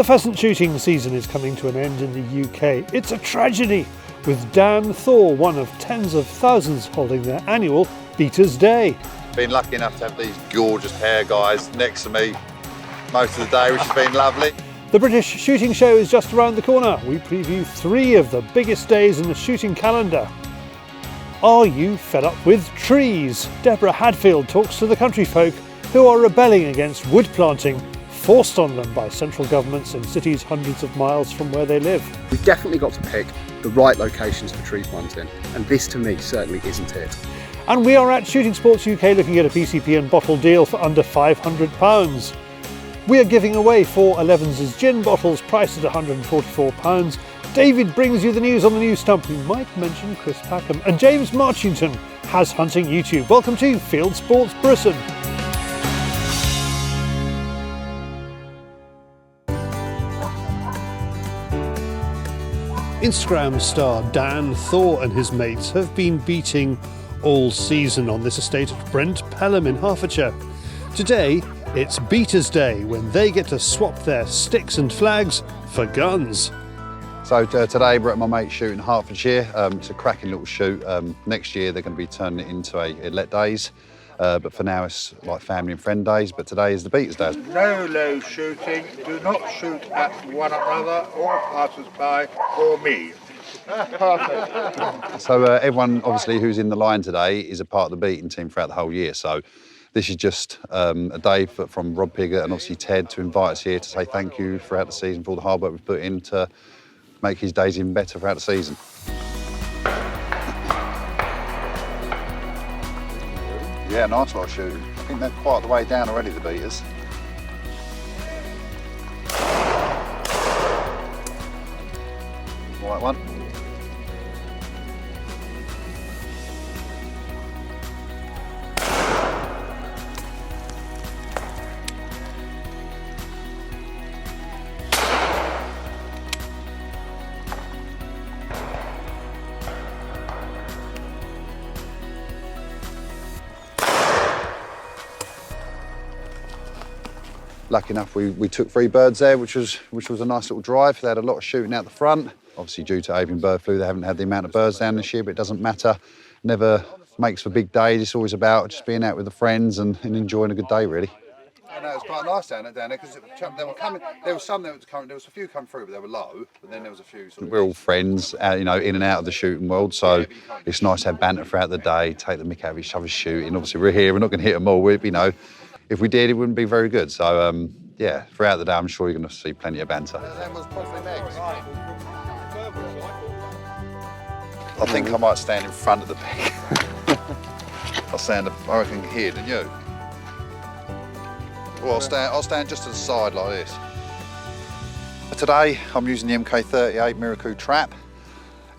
The pheasant shooting season is coming to an end in the UK. It's a tragedy, with Dan Thor, one of tens of thousands holding their annual Beaters Day. Been lucky enough to have these gorgeous pair guys next to me most of the day, which has been lovely. The British Shooting Show is just around the corner. We preview 3 of the biggest days in the shooting calendar. Are you fed up with trees? Deborah Hadfield talks to the country folk who are rebelling against wood planting forced on them by central governments in cities hundreds of miles from where they live. We've definitely got to pick the right locations for tree planting, and this to me certainly isn't it. And we are at Shooting Sports UK looking at a PCP and bottle deal for under £500. We are giving away 4 Elevenses gin bottles priced at £144. David brings you the news on the new stump. We might mention Chris Packham, and James Marchington has hunting YouTube. Welcome to Fieldsports Britain. Instagram star Dan Thor and his mates have been beating all season on this estate at Brent Pelham in Hertfordshire. Today, it's Beaters Day, when they get to swap their sticks and flags for guns. So today we're at my mate's shoot in Hertfordshire. It's a cracking little shoot. Next year they're going to be turning it into a let days. But for now it's like family and friend days, but today is the Beaters Day. No low shooting, do not shoot at one another or passers-by or me. Perfect. So everyone obviously who's in the line today is a part of the beating team throughout the whole year. So this is just a day from Rob Piggott and obviously Ted to invite us here to say thank you throughout the season for all the hard work we've put in to make his days even better throughout the season. Yeah, nice lot of shooting. I think they're quite the way down already, the beaters. Right one. Lucky enough, we took 3 birds there, which was a nice little drive. They had a lot of shooting out the front. Obviously, due to avian bird flu, they haven't had the amount of birds down this year, but it doesn't matter. Never makes for big days. It's always about just being out with the friends and enjoying a good day, really. I know, it was quite nice down there because they were coming. There was some that was coming. There was a few come through, but they were low. But then there was a few. We're all friends, in and out of the shooting world. So it's nice to have banter throughout the day, take the mick out of each other's shooting. Obviously, we're here. We're not going to hit them all. If we did, it wouldn't be very good. So, yeah, throughout the day, I'm sure you're going to see plenty of banter. I think I might stand in front of the pig. I reckon here, don't you? Well, I'll stand just to the side like this. Today, I'm using the MK38 Miracle Trap.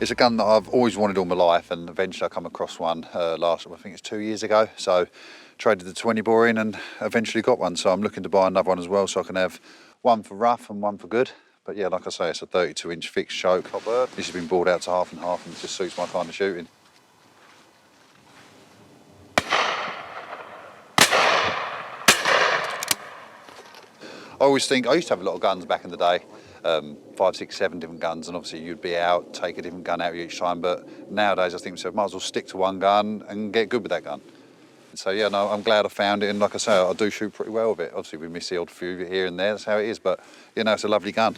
It's a gun that I've always wanted all my life, and eventually I come across one I think it's 2 years ago. So traded the 20 bore in and eventually got one. So I'm looking to buy another one as well, so I can have one for rough and one for good. But yeah, like I say, it's a 32-inch fixed choke. This has been bored out to half and half, and it just suits my kind of shooting. I always think, I used to have a lot of guns back in the day, 5, 6, 7 different guns, and obviously you'd be out, take a different gun out each time, but nowadays I think so, might as well stick to one gun and get good with that gun. So yeah, no, I'm glad I found it, and like I say, I do shoot pretty well with it. Obviously we miss the odd few here and there, that's how it is, but it's a lovely gun.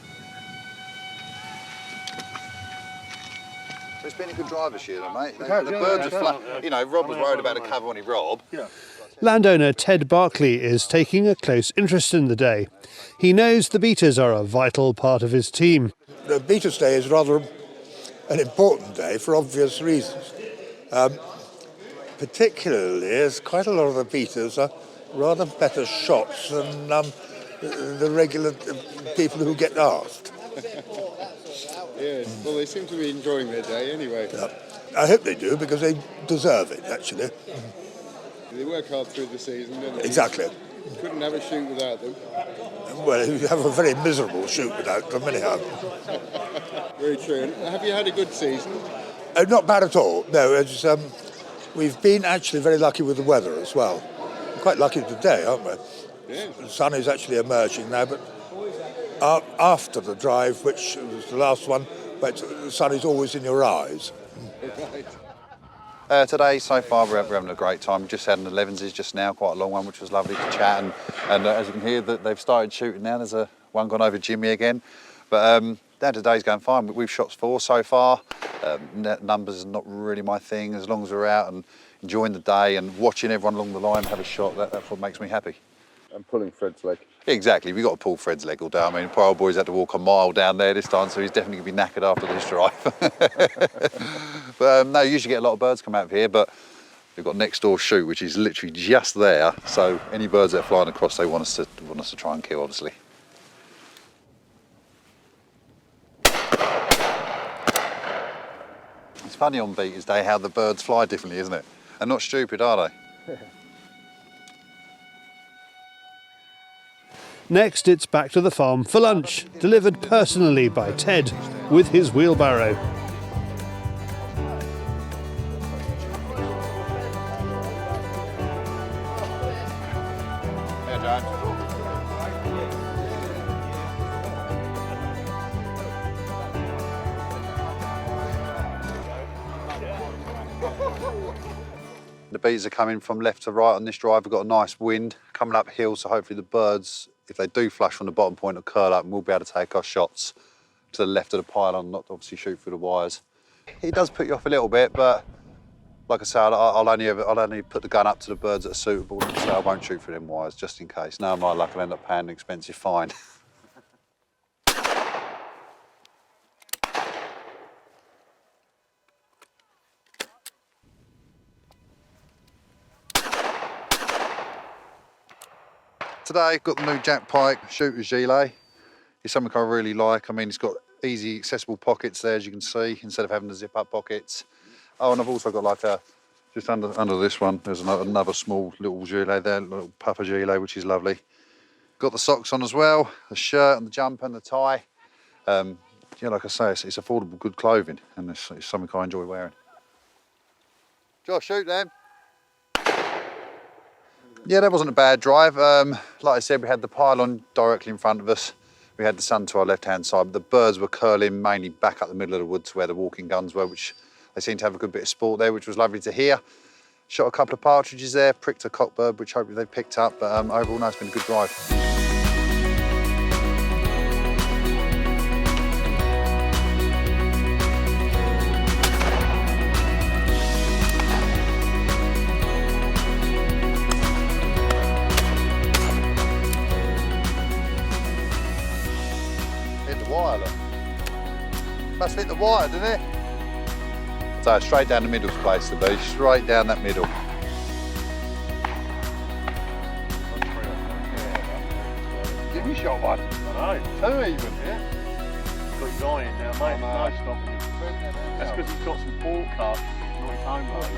It's been a good drive this year though, mate. The birds are flat. Rob was worried about a cover when he robbed. Yeah. Landowner Ted Barclay is taking a close interest in the day. He knows the beaters are a vital part of his team. The Beaters Day is rather an important day for obvious reasons. Particularly as quite a lot of the beaters are rather better shots than the regular people who get asked. Yes, well, they seem to be enjoying their day anyway. Yeah. I hope they do, because they deserve it, actually. They work hard through the season, don't they? Exactly. You couldn't have a shoot without them. Well, you have a very miserable shoot without them, anyhow. Very true. Have you had a good season? Not bad at all. No, it's, we've been actually very lucky with the weather as well. We're quite lucky today, aren't we? Yeah. The sun is actually emerging now, but after the drive, which was the last one, but the sun is always in your eyes. Today, so far, we're having a great time. Just had an Elevenses just now, quite a long one, which was lovely to chat. And as you can hear, that they've started shooting now. There's one gone over Jimmy again. But today's going fine. We've shot 4 so far. Numbers are not really my thing. As long as we're out and enjoying the day and watching everyone along the line have a shot, that's what makes me happy. And pulling Fred's leg. Exactly, we've got to pull Fred's leg all day. I mean, poor old boy's had to walk a mile down there this time, so he's definitely going to be knackered after this drive. But no, you usually get a lot of birds come out of here, but we've got next door shoot, which is literally just there. So any birds that are flying across, they want us to try and kill, obviously. It's funny on Beaters Day how the birds fly differently, isn't it? They're not stupid, are they? Next, it's back to the farm for lunch, delivered personally by Ted with his wheelbarrow. The bees are coming from left to right on this drive. We've got a nice wind coming uphill, so hopefully the birds, if they do flush from the bottom point, will curl up and we'll be able to take our shots to the left of the pylon, not to obviously shoot through the wires. It does put you off a little bit, but like I say, I'll only put the gun up to the birds that are suitable, so I won't shoot through them wires, just in case. Now my luck, I'll end up paying an expensive fine. Today, got the new Jack Pike shooter's gilet. It's something I really like. I mean, it's got easy, accessible pockets there, as you can see, instead of having the zip-up pockets. Oh, and I've also got like just under this one, there's another small little gilet there, little puffer gilet, which is lovely. Got the socks on as well, the shirt and the jumper and the tie. Yeah, like I say, it's affordable, good clothing, and it's something I enjoy wearing. Josh, shoot them. Yeah, that wasn't a bad drive. Like I said, we had the pylon directly in front of us. We had the sun to our left-hand side, but the birds were curling mainly back up the middle of the woods where the walking guns were, which they seemed to have a good bit of sport there, which was lovely to hear. Shot a couple of partridges there, pricked a cockbird, which hopefully they picked up, but overall, no, it's been a good drive. Must hit the wire, didn't it? So straight down the middle's place to be, straight down that middle. Give me shot one. I know. 2 even, yeah? Got his eye in now, mate. No stopping him. That's because he's got some ball cuts, not his homework.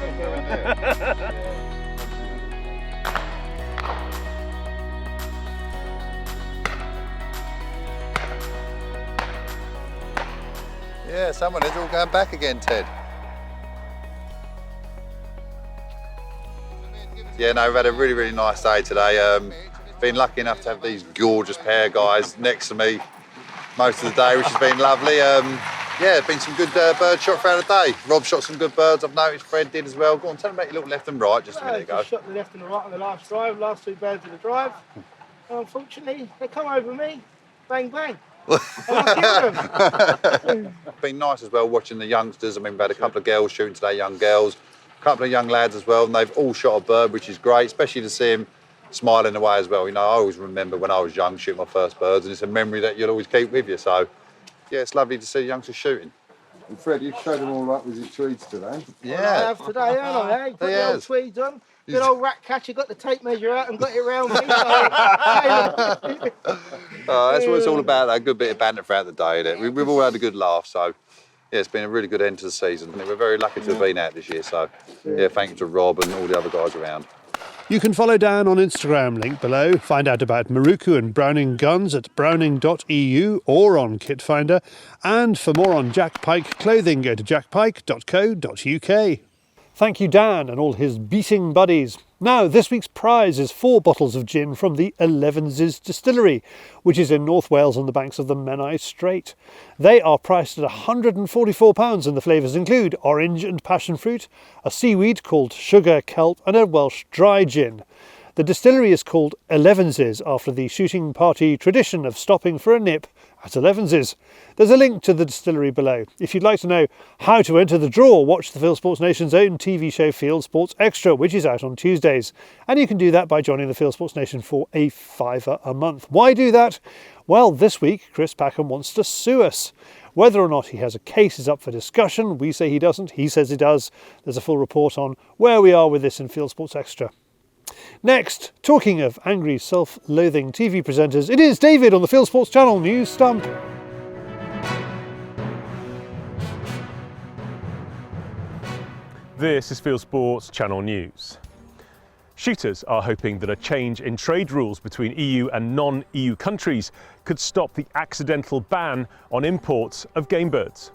Yeah, someone is all going back again, Ted. Yeah, no, we've had a really, really nice day today. Been lucky enough to have these gorgeous pair guys next to me most of the day, which has been lovely. Yeah, been some good bird shot throughout the day. Rob shot some good birds, I've noticed. Fred did as well. Go on, tell them about your little left and right just a minute ago. I shot the left and the right on the last drive, last 2 birds of the drive. And unfortunately, they come over me, bang, bang. Been nice as well watching the youngsters. I mean, we've had a couple of girls shooting today, young girls, a couple of young lads as well, and they've all shot a bird, which is great, especially to see him smiling away as well. You know, I always remember when I was young shooting my first birds, and it's a memory that you'll always keep with you. So, yeah, it's lovely to see youngsters shooting. And Fred, you've showed them all up with your tweeds today. Yeah. Well, I have today, haven't I? Put the old tweeds on. Good old rat catcher, got the tape measure out and got it round me. That's what it's all about, that good bit of banter throughout the day, isn't it? We've all had a good laugh, so yeah, it's been a really good end to the season. We're very lucky to have been out this year, so yeah, thank you to Rob and all the other guys around. You can follow Dan on Instagram, link below. Find out about Maruku and Browning guns at browning.eu or on Kit Finder. And for more on Jack Pike clothing, go to jackpike.co.uk. Thank you, Dan, and all his beating buddies. Now, this week's prize is 4 bottles of gin from the Elevenses Distillery, which is in North Wales on the banks of the Menai Strait. They are priced at £144 and the flavours include orange and passion fruit, a seaweed called sugar kelp and a Welsh dry gin. The distillery is called Elevenses after the shooting party tradition of stopping for a nip at Elevenses. There's a link to the distillery below. If you'd like to know how to enter the draw, watch the Fieldsports Nation's own TV show Fieldsports Extra, which is out on Tuesdays. And you can do that by joining the Fieldsports Nation for a £5 a month. Why do that? Well, this week, Chris Packham wants to sue us. Whether or not he has a case is up for discussion. We say he doesn't. He says he does. There's a full report on where we are with this in Fieldsports Extra. Next, talking of angry, self-loathing TV presenters, it is David on the Fieldsports Channel News Stump. This is Fieldsports Channel News. Shooters are hoping that a change in trade rules between EU and non-EU countries could stop the accidental ban on imports of game birds.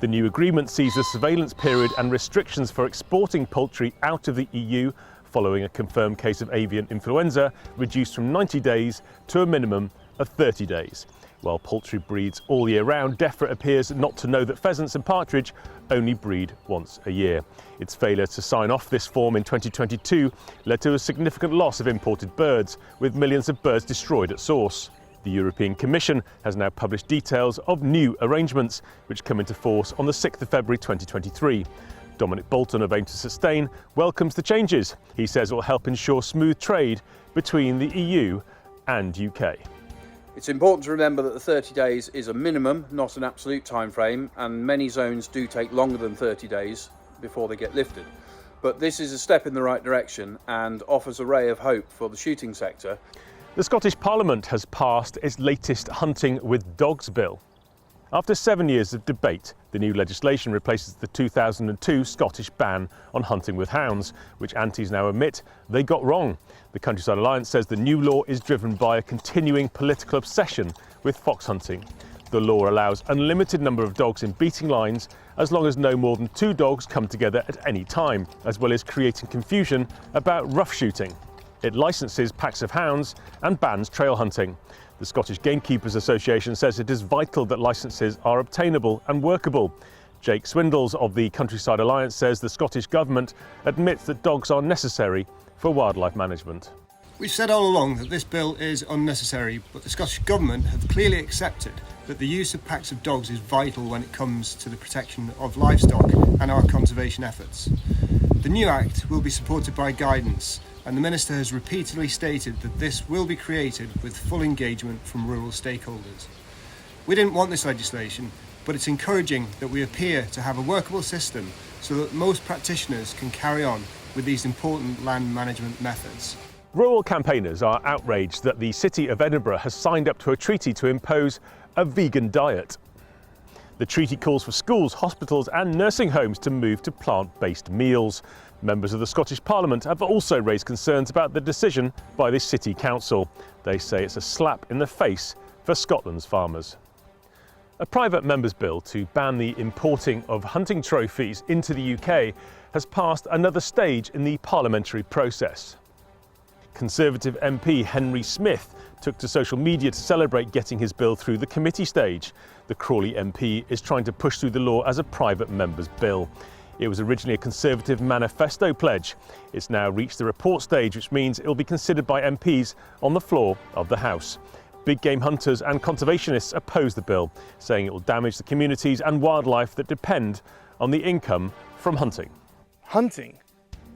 The new agreement sees a surveillance period and restrictions for exporting poultry out of the EU following a confirmed case of avian influenza reduced from 90 days to a minimum of 30 days. While poultry breeds all year round, DEFRA appears not to know that pheasants and partridge only breed once a year. Its failure to sign off this form in 2022 led to a significant loss of imported birds, with millions of birds destroyed at source. The European Commission has now published details of new arrangements, which come into force on the 6th of February 2023. Dominic Bolton of Aim to Sustain welcomes the changes. He says it will help ensure smooth trade between the EU and UK. It's important to remember that the 30 days is a minimum, not an absolute time frame, and many zones do take longer than 30 days before they get lifted. But this is a step in the right direction and offers a ray of hope for the shooting sector. The Scottish Parliament has passed its latest Hunting with Dogs bill. After 7 years of debate, the new legislation replaces the 2002 Scottish ban on hunting with hounds, which antis now admit they got wrong. The Countryside Alliance says the new law is driven by a continuing political obsession with fox hunting. The law allows unlimited number of dogs in beating lines as long as no more than 2 dogs come together at any time, as well as creating confusion about rough shooting. It licenses packs of hounds and bans trail hunting. The Scottish Gamekeepers Association says it is vital that licences are obtainable and workable. Jake Swindles of the Countryside Alliance says the Scottish Government admits that dogs are necessary for wildlife management. We've said all along that this bill is unnecessary, but the Scottish Government have clearly accepted that the use of packs of dogs is vital when it comes to the protection of livestock and our conservation efforts. The new Act will be supported by guidance, and the Minister has repeatedly stated that this will be created with full engagement from rural stakeholders. We didn't want this legislation, but it's encouraging that we appear to have a workable system so that most practitioners can carry on with these important land management methods. Rural campaigners are outraged that the City of Edinburgh has signed up to a treaty to impose a vegan diet. The treaty calls for schools, hospitals and nursing homes to move to plant-based meals. Members of the Scottish Parliament have also raised concerns about the decision by the City Council. They say it's a slap in the face for Scotland's farmers. A private member's bill to ban the importing of hunting trophies into the UK has passed another stage in the parliamentary process. Conservative MP Henry Smith took to social media to celebrate getting his bill through the committee stage. The Crawley MP is trying to push through the law as a private member's bill. It was originally a Conservative manifesto pledge. It's now reached the report stage, which means it will be considered by MPs on the floor of the House. Big game hunters and conservationists oppose the bill, saying it will damage the communities and wildlife that depend on the income from hunting. Hunting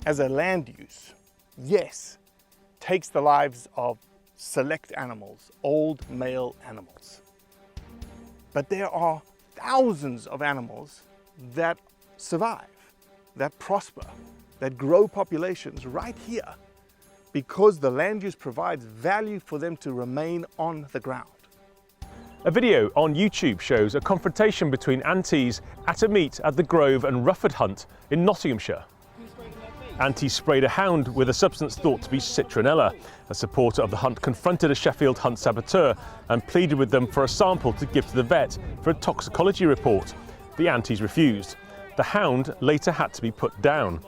as a land use, yes, takes the lives of select animals, old male animals. But there are thousands of animals that survive, that prosper, that grow populations right here because the land use provides value for them to remain on the ground. A video on YouTube shows a confrontation between antis at a meet at the Grove and Rufford Hunt in Nottinghamshire. Antis sprayed a hound with a substance thought to be citronella. A supporter of the hunt confronted a Sheffield hunt saboteur and pleaded with them for a sample to give to the vet for a toxicology report. The antis refused. The hound later had to be put down.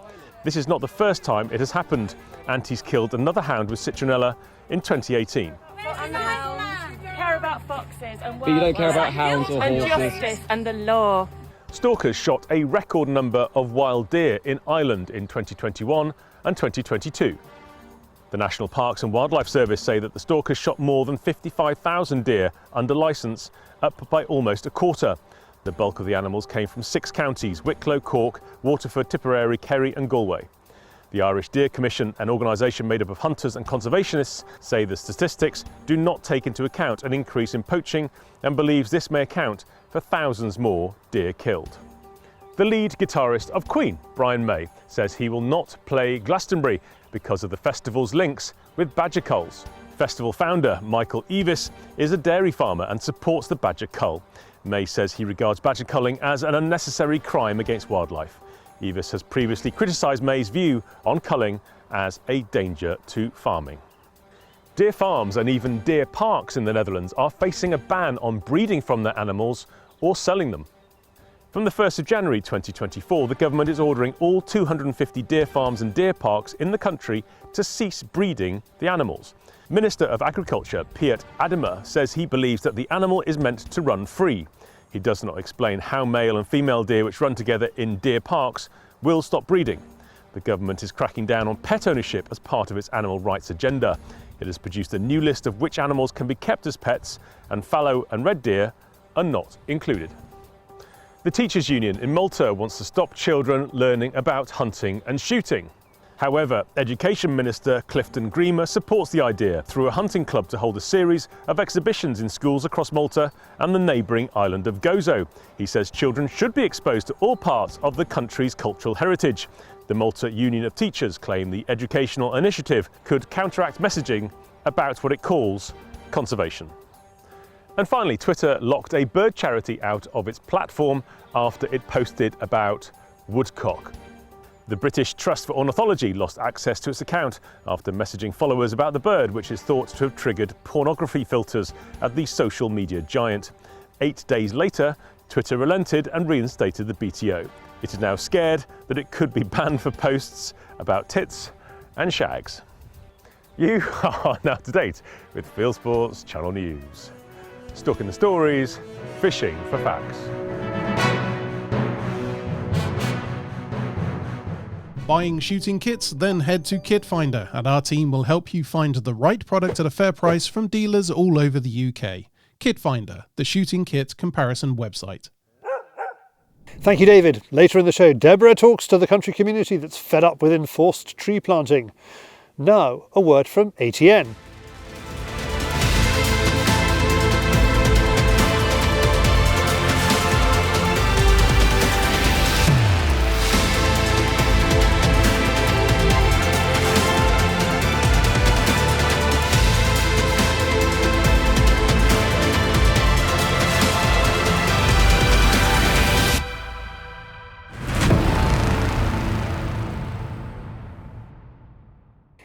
This is not the first time it has happened. Aunties killed another hound with citronella in 2018. And the hounds care about foxes and but you don't care about hounds or horses. And justice and the law. Stalkers shot a record number of wild deer in Ireland in 2021 and 2022. The National Parks and Wildlife Service say that the stalkers shot more than 55,000 deer under licence, up by almost a quarter. The bulk of the animals came from 6 counties: Wicklow, Cork, Waterford, Tipperary, Kerry and Galway. The Irish Deer Commission, an organisation made up of hunters and conservationists, say the statistics do not take into account an increase in poaching and believes this may account for thousands more deer killed. The lead guitarist of Queen, Brian May, says he will not play Glastonbury because of the festival's links with badger culls. Festival founder Michael Eavis is a dairy farmer and supports the badger cull. May says he regards badger culling as an unnecessary crime against wildlife. Eavis has previously criticised May's view on culling as a danger to farming. Deer farms and even deer parks in the Netherlands are facing a ban on breeding from their animals or selling them. From the 1st of January 2024, the government is ordering all 250 deer farms and deer parks in the country to cease breeding the animals. Minister of Agriculture, Piet Adema, says he believes that the animal is meant to run free. He does not explain how male and female deer which run together in deer parks will stop breeding. The government is cracking down on pet ownership as part of its animal rights agenda. It has produced a new list of which animals can be kept as pets, and fallow and red deer are not included. The Teachers' Union in Malta wants to stop children learning about hunting and shooting. However, Education Minister Clifton Grima supports the idea through a hunting club to hold a series of exhibitions in schools across Malta and the neighbouring island of Gozo. He says children should be exposed to all parts of the country's cultural heritage. The Malta Union of Teachers claim the educational initiative could counteract messaging about what it calls conservation. And finally, Twitter locked a bird charity out of its platform after it posted about woodcock. The British Trust for Ornithology lost access to its account after messaging followers about the bird, which is thought to have triggered pornography filters at the social media giant. 8 days later, Twitter relented and reinstated the BTO. It is now scared that it could be banned for posts about tits and shags. You are now up to date with Fieldsports Channel News. Stalking the stories, fishing for facts. Buying shooting kits? Then head to Kit Finder and our team will help you find the right product at a fair price from dealers all over the UK. Kit Finder, the shooting kit comparison website. Thank you, David. Later in the show, Deborah talks to the country community that's fed up with enforced tree planting. Now, a word from ATN.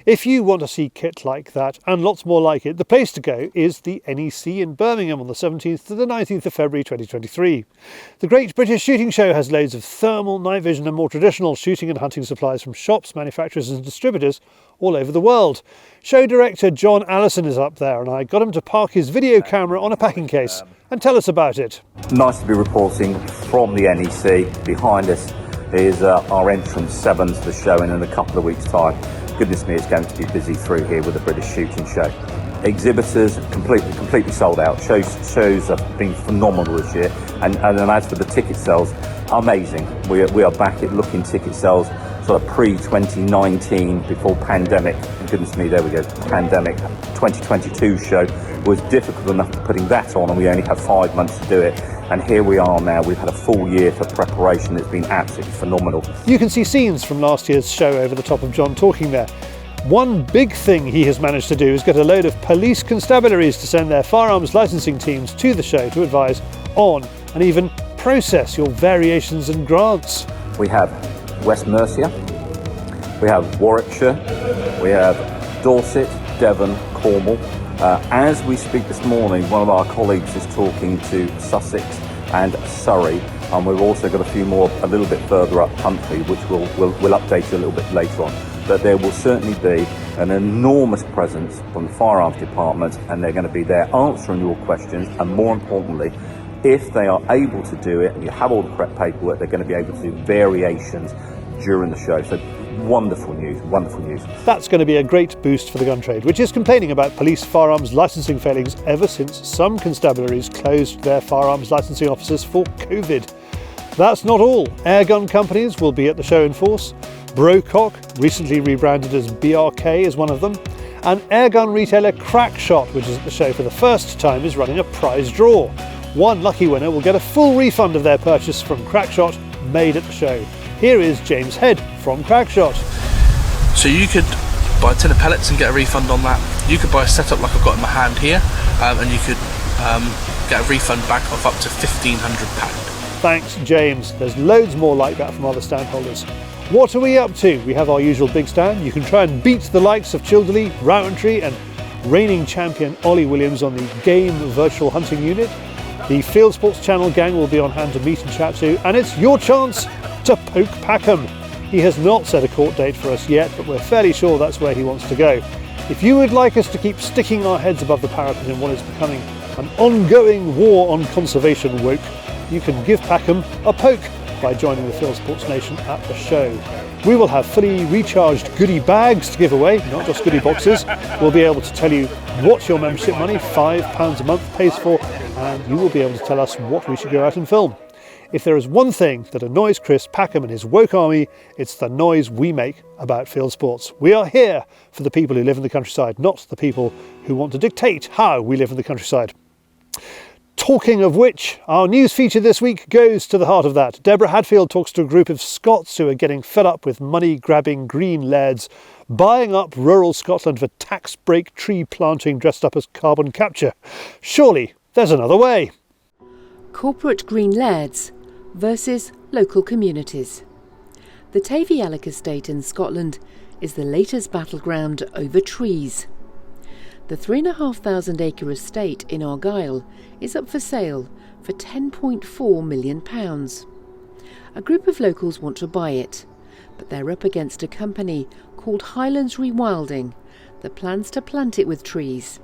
If you want to see kit like that, and lots more like it, the place to go is the NEC in Birmingham on the 17th to the 19th of February 2023. The Great British Shooting Show has loads of thermal, night vision and more traditional shooting and hunting supplies from shops, manufacturers and distributors all over the world. Show director John Allison is up there, and I got him to park his video camera on a packing case and tell us about it. Nice to be reporting from the NEC. Behind us is our entrance 7 to the show, and in a couple of weeks' time, goodness me, it's going to be busy through here with the British Shooting Show. Exhibitors completely sold out. Shows have been phenomenal this year, and as for the ticket sales, amazing. We are back at looking ticket sales sort of pre-2019, before pandemic. And goodness me, there we go. Pandemic 2022 show was difficult enough putting that on, and we only had 5 months to do it. And here we are now. We've had a full year for preparation. It's been absolutely phenomenal. You can see scenes from last year's show over the top of John talking there. One big thing he has managed to do is get a load of police constabularies to send their firearms licensing teams to the show to advise on and even process your variations and grants. We have West Mercia, we have Warwickshire, we have Dorset, Devon, Cornwall. As we speak this morning, one of our colleagues is talking to Sussex and Surrey, and we've also got a few more a little bit further up country, which we'll update you a little bit later on. that there will certainly be an enormous presence from the firearms department, and they're going to be there answering your questions, and more importantly, if they are able to do it and you have all the correct paperwork, they're going to be able to do variations during the show. So wonderful news, wonderful news. That's going to be a great boost for the gun trade, which is complaining about police firearms licensing failings ever since some constabularies closed their firearms licensing offices for COVID. That's not all. Airgun companies will be at the show in force. Brocock, recently rebranded as BRK, is one of them. And airgun retailer Crackshot, which is at the show for the first time, is running a prize draw. One lucky winner will get a full refund of their purchase from Crackshot, made at the show. Here is James Head from Crackshot. So you could buy a tin of pellets and get a refund on that. You could buy a setup like I've got in my hand here, and you could get a refund back of up to £1,500. Thanks, James. There's loads more like that from other stand holders. What are we up to? We have our usual big stand. You can try and beat the likes of Childerley, Rowantry and reigning champion Ollie Williams on the Game Virtual Hunting Unit. The Fieldsports Channel gang will be on hand to meet and chat to, and it's your chance to poke Packham. He has not set a court date for us yet, but we're fairly sure that's where he wants to go. If you would like us to keep sticking our heads above the parapet in what is becoming an ongoing war on conservation woke, you can give Packham a poke by joining the Fieldsports Nation at the show. We will have fully recharged goodie bags to give away, not just goodie boxes. We'll be able to tell you what your membership money, £5 a month, pays for, and you will be able to tell us what we should go out and film. If there is one thing that annoys Chris Packham and his woke army, it's the noise we make about field sports. We are here for the people who live in the countryside, not the people who want to dictate how we live in the countryside. Talking of which, our news feature this week goes to the heart of that. Deborah Hadfield talks to a group of Scots who are getting fed up with money-grabbing green lairds buying up rural Scotland for tax break tree planting dressed up as carbon capture. Surely there's another way. Corporate green lairds versus local communities. The Tayvallich estate in Scotland is the latest battleground over trees. The 3,500 acre estate in Argyll is up for sale for £10.4 million. A group of locals want to buy it, but they're up against a company called Highlands Rewilding that plans to plant it with trees.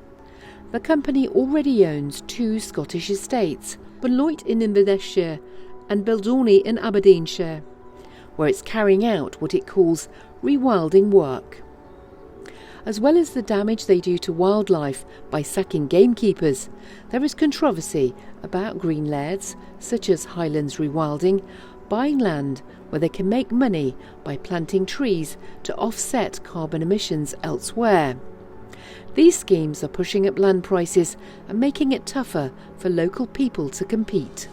The company already owns 2 Scottish estates, Beloit in Inverness-shire and Beldorney in Aberdeenshire, where it's carrying out what it calls rewilding work. As well as the damage they do to wildlife by sacking gamekeepers, there is controversy about green lairds, such as Highlands Rewilding, buying land where they can make money by planting trees to offset carbon emissions elsewhere. These schemes are pushing up land prices and making it tougher for local people to compete.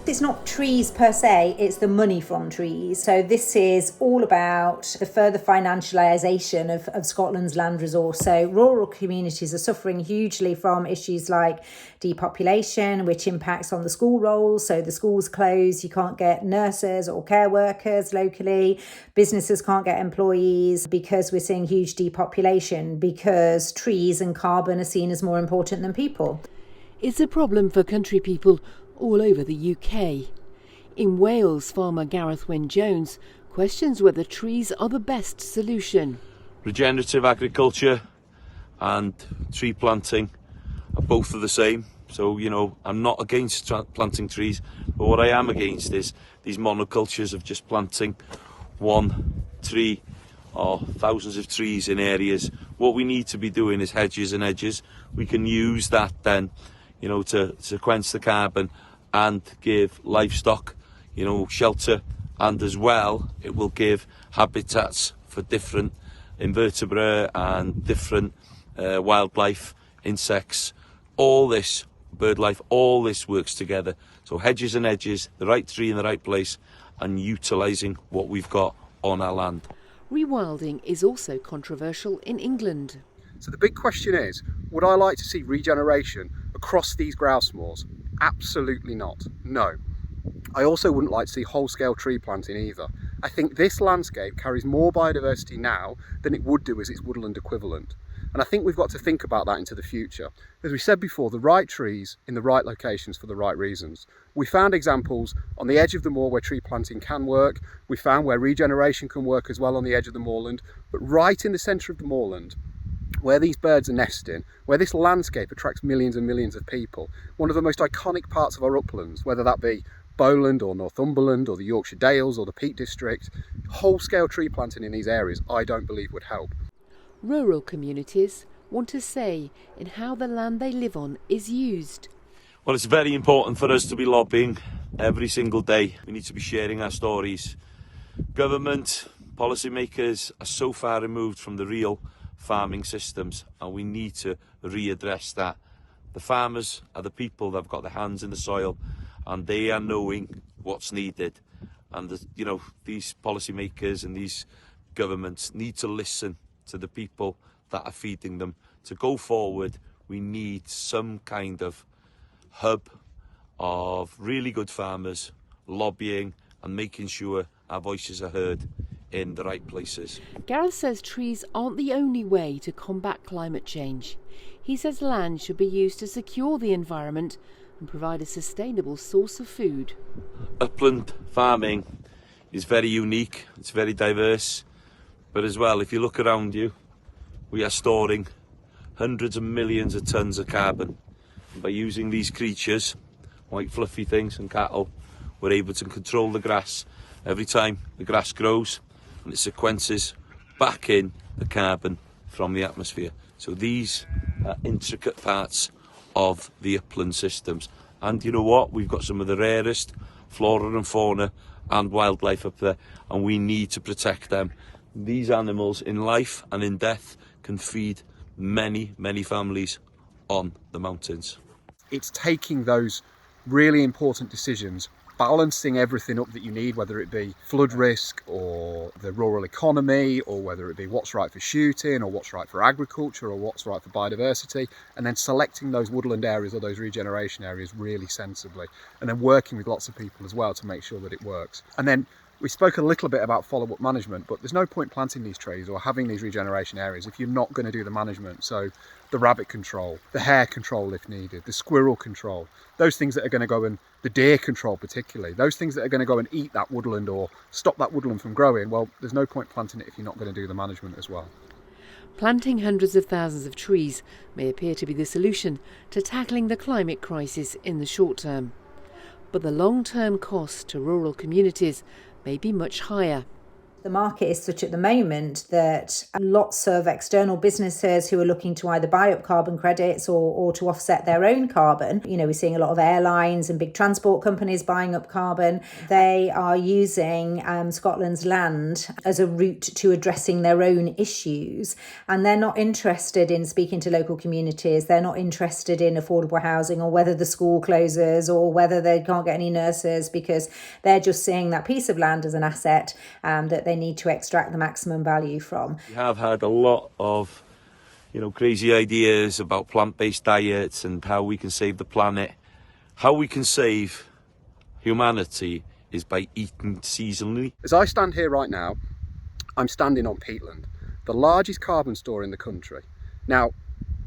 It's not trees per se, it's the money from trees. So this is all about the further financialisation of Scotland's land resource. So rural communities are suffering hugely from issues like depopulation, which impacts on the school rolls. So the schools close, you can't get nurses or care workers locally. Businesses can't get employees because we're seeing huge depopulation, because trees and carbon are seen as more important than people. It's a problem for country people all over the UK. In Wales, farmer Gareth Jones questions whether trees are the best solution. Regenerative agriculture and tree planting are both of the same. So, you know, I'm not against planting trees, but what I am against is these monocultures of just planting one tree or thousands of trees in areas. What we need to be doing is hedges and edges. We can use that then, you know, to sequence the carbon and give livestock, you know, shelter, and as well it will give habitats for different invertebrate and different wildlife, insects, all this, bird life, all this works together. So hedges and edges, the right tree in the right place, and utilising what we've got on our land. Rewilding is also controversial in England. So the big question is, would I like to see regeneration across these grouse moors? Absolutely not. No. I also wouldn't like to see whole-scale tree planting either. I think this landscape carries more biodiversity now than it would do as its woodland equivalent. And I think we've got to think about that into the future. As we said before, the right trees in the right locations for the right reasons. We found examples on the edge of the moor where tree planting can work. We found where regeneration can work as well on the edge of the moorland. But right in the centre of the moorland, where these birds are nesting, where this landscape attracts millions and millions of people, one of the most iconic parts of our uplands, whether that be Bowland or Northumberland or the Yorkshire Dales or the Peak District, whole-scale tree planting in these areas I don't believe would help. Rural communities want a say in how the land they live on is used. Well, it's very important for us to be lobbying every single day. We need to be sharing our stories. Government, policymakers are so far removed from the real farming systems, and we need to readdress that. The farmers are the people that have got their hands in the soil, and they are knowing what's needed. And these policymakers and these governments need to listen to the people that are feeding them. To go forward, we need some kind of hub of really good farmers lobbying and making sure our voices are heard in the right places. Gareth says trees aren't the only way to combat climate change. He says land should be used to secure the environment and provide a sustainable source of food. Upland farming is very unique, it's very diverse, but as well, if you look around you, we are storing hundreds of millions of tonnes of carbon. And by using these creatures, white fluffy things and cattle, we're able to control the grass. Every time the grass grows, and it sequences back in the carbon from the atmosphere. So these are intricate parts of the upland systems. And you know what? We've got some of the rarest flora and fauna and wildlife up there, and we need to protect them. These animals in life and in death can feed many, many families on the mountains. It's taking those really important decisions, balancing everything up that you need, whether it be flood risk or the rural economy, or whether it be what's right for shooting or what's right for agriculture or what's right for biodiversity, and then selecting those woodland areas or those regeneration areas really sensibly, and then working with lots of people as well to make sure that it works. And then we spoke a little bit about follow-up management, but there's no point planting these trees or having these regeneration areas if you're not going to do the management. So the rabbit control, the hare control if needed, the squirrel control, those things that are going to go and the deer control particularly, those things that are going to go and eat that woodland or stop that woodland from growing, well, there's no point planting it if you're not going to do the management as well. Planting hundreds of thousands of trees may appear to be the solution to tackling the climate crisis in the short term. But the long-term cost to rural communities may be much higher. The market is such at the moment that lots of external businesses who are looking to either buy up carbon credits or to offset their own carbon, we're seeing a lot of airlines and big transport companies buying up carbon. They are using Scotland's land as a route to addressing their own issues, and they're not interested in speaking to local communities. They're not interested in affordable housing or whether the school closes or whether they can't get any nurses, because they're just seeing that piece of land as an asset that they need to extract the maximum value from. We have had a lot of, crazy ideas about plant-based diets and how we can save the planet. How we can save humanity is by eating seasonally. As I stand here right now, I'm standing on peatland, the largest carbon store in the country. Now,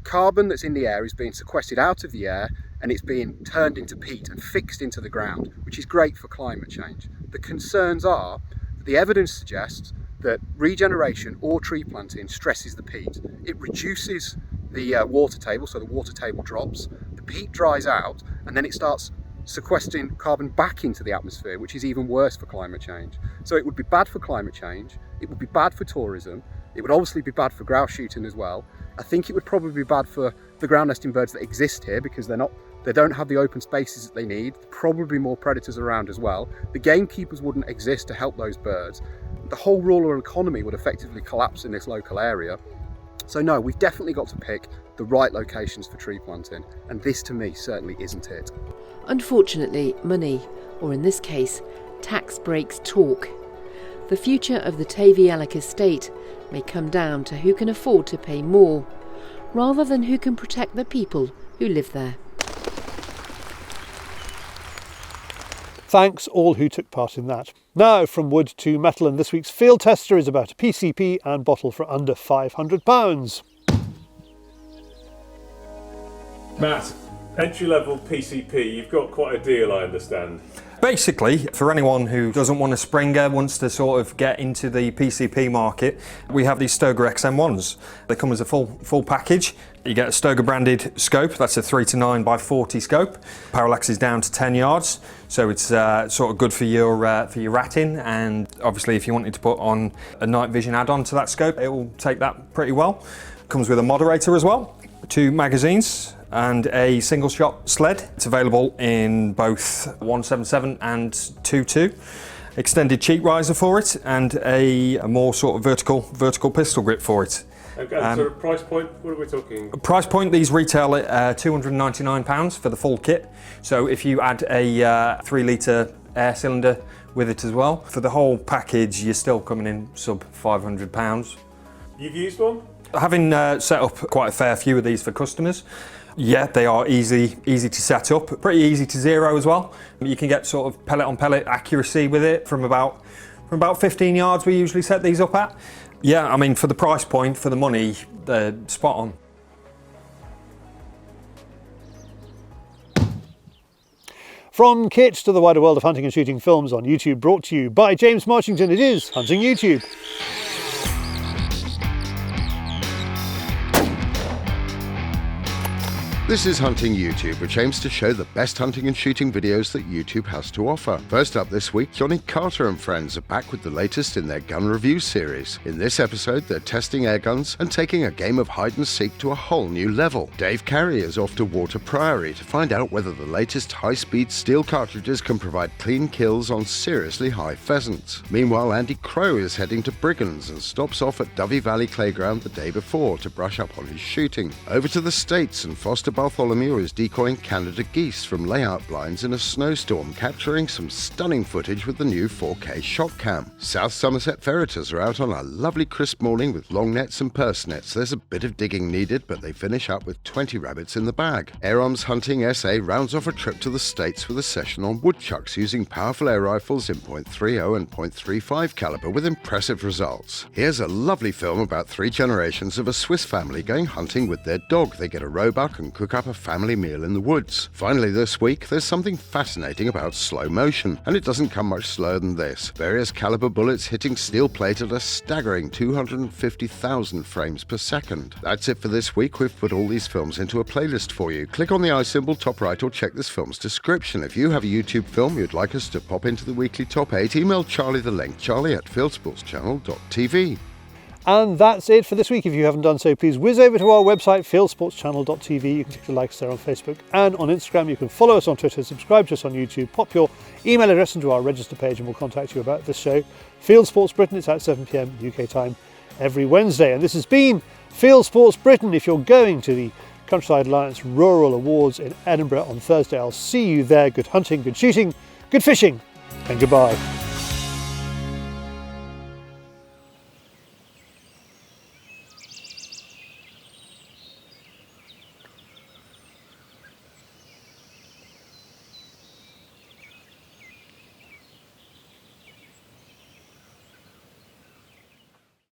carbon that's in the air is being sequestered out of the air and it's being turned into peat and fixed into the ground, which is great for climate change. The concerns are the evidence suggests that regeneration or tree planting stresses the peat. It reduces the water table, so the water table drops, the peat dries out, and then it starts sequestering carbon back into the atmosphere, which is even worse for climate change. So it would be bad for climate change, it would be bad for tourism, it would obviously be bad for grouse shooting as well. I think it would probably be bad for the ground nesting birds that exist here because they don't have the open spaces that they need, probably more predators around as well. The gamekeepers wouldn't exist to help those birds. The whole rural economy would effectively collapse in this local area. So no, we've definitely got to pick the right locations for tree planting, and this to me certainly isn't it. Unfortunately, money, or in this case, tax breaks talk. The future of the Tayvallich estate may come down to who can afford to pay more, rather than who can protect the people who live there. Thanks all who took part in that. Now from wood to metal, and this week's field tester is about a PCP and bottle for under £500. Matt, entry-level PCP, you've got quite a deal, I understand. Basically, for anyone who doesn't want a Springer, wants to sort of get into the PCP market, we have these Stoeger XM1s. They come as a full package. You get a Stoeger branded scope, that's a 3-9x40 scope. Parallax is down to 10 yards, so it's sort of good for your ratting, and obviously if you wanted to put on a night vision add-on to that scope, it will take that pretty well. Comes with a moderator as well, 2 magazines, and a single shot sled. It's available in both 177 and 2.2. Extended cheek riser for it, and a more sort of vertical pistol grip for it. Okay, so price point, what are we talking? Price point, these retail at £299 for the full kit. So if you add a 3 litre air cylinder with it as well, for the whole package, you're still coming in sub £500. You've used one? Having set up quite a fair few of these for customers, yeah, they are easy to set up, pretty easy to zero as well. You can get sort of pellet on pellet accuracy with it from about 15 yards we usually set these up at. Yeah, I mean, for the price point, for the money, they're spot on. From kit to the wider world of hunting and shooting films on YouTube, brought to you by James Marchington, it is Hunting YouTube. This is Hunting YouTube, which aims to show the best hunting and shooting videos that YouTube has to offer. First up this week, Johnny Carter and friends are back with the latest in their gun review series. In this episode, they're testing air guns and taking a game of hide and seek to a whole new level. Dave Carey is off to Water Priory to find out whether the latest high-speed steel cartridges can provide clean kills on seriously high pheasants. Meanwhile, Andy Crow is heading to Briggans and stops off at Dovey Valley Playground the day before to brush up on his shooting. Over to the States, and Foster Bartholomew is decoying Canada geese from layout blinds in a snowstorm, capturing some stunning footage with the new 4K shot cam. South Somerset ferreters are out on a lovely crisp morning with long nets and purse nets. There's a bit of digging needed, but they finish up with 20 rabbits in the bag. Air Arms Hunting SA rounds off a trip to the States with a session on woodchucks using powerful air rifles in .30 and .35 caliber with impressive results. Here's a lovely film about 3 generations of a Swiss family going hunting with their dog. They get a roebuck and cook up a family meal in the woods. Finally this week, there's something fascinating about slow motion, and it doesn't come much slower than this. Various caliber bullets hitting steel plate at a staggering 250,000 frames per second. That's it for this week. We've put all these films into a playlist for you. Click on the eye symbol top right or check this film's description. If you have a YouTube film you'd like us to pop into the weekly top 8, email Charlie the link, charlie@fieldsportschannel.tv. And that's it for this week. If you haven't done so, please whiz over to our website, fieldsportschannel.tv. You can take a like us there on Facebook and on Instagram. You can follow us on Twitter, subscribe to us on YouTube, pop your email address into our register page and we'll contact you about this show. Fieldsports Britain, it's at 7 p.m. UK time every Wednesday. And this has been Fieldsports Britain. If you're going to the Countryside Alliance Rural Awards in Edinburgh on Thursday, I'll see you there. Good hunting, good shooting, good fishing, and goodbye.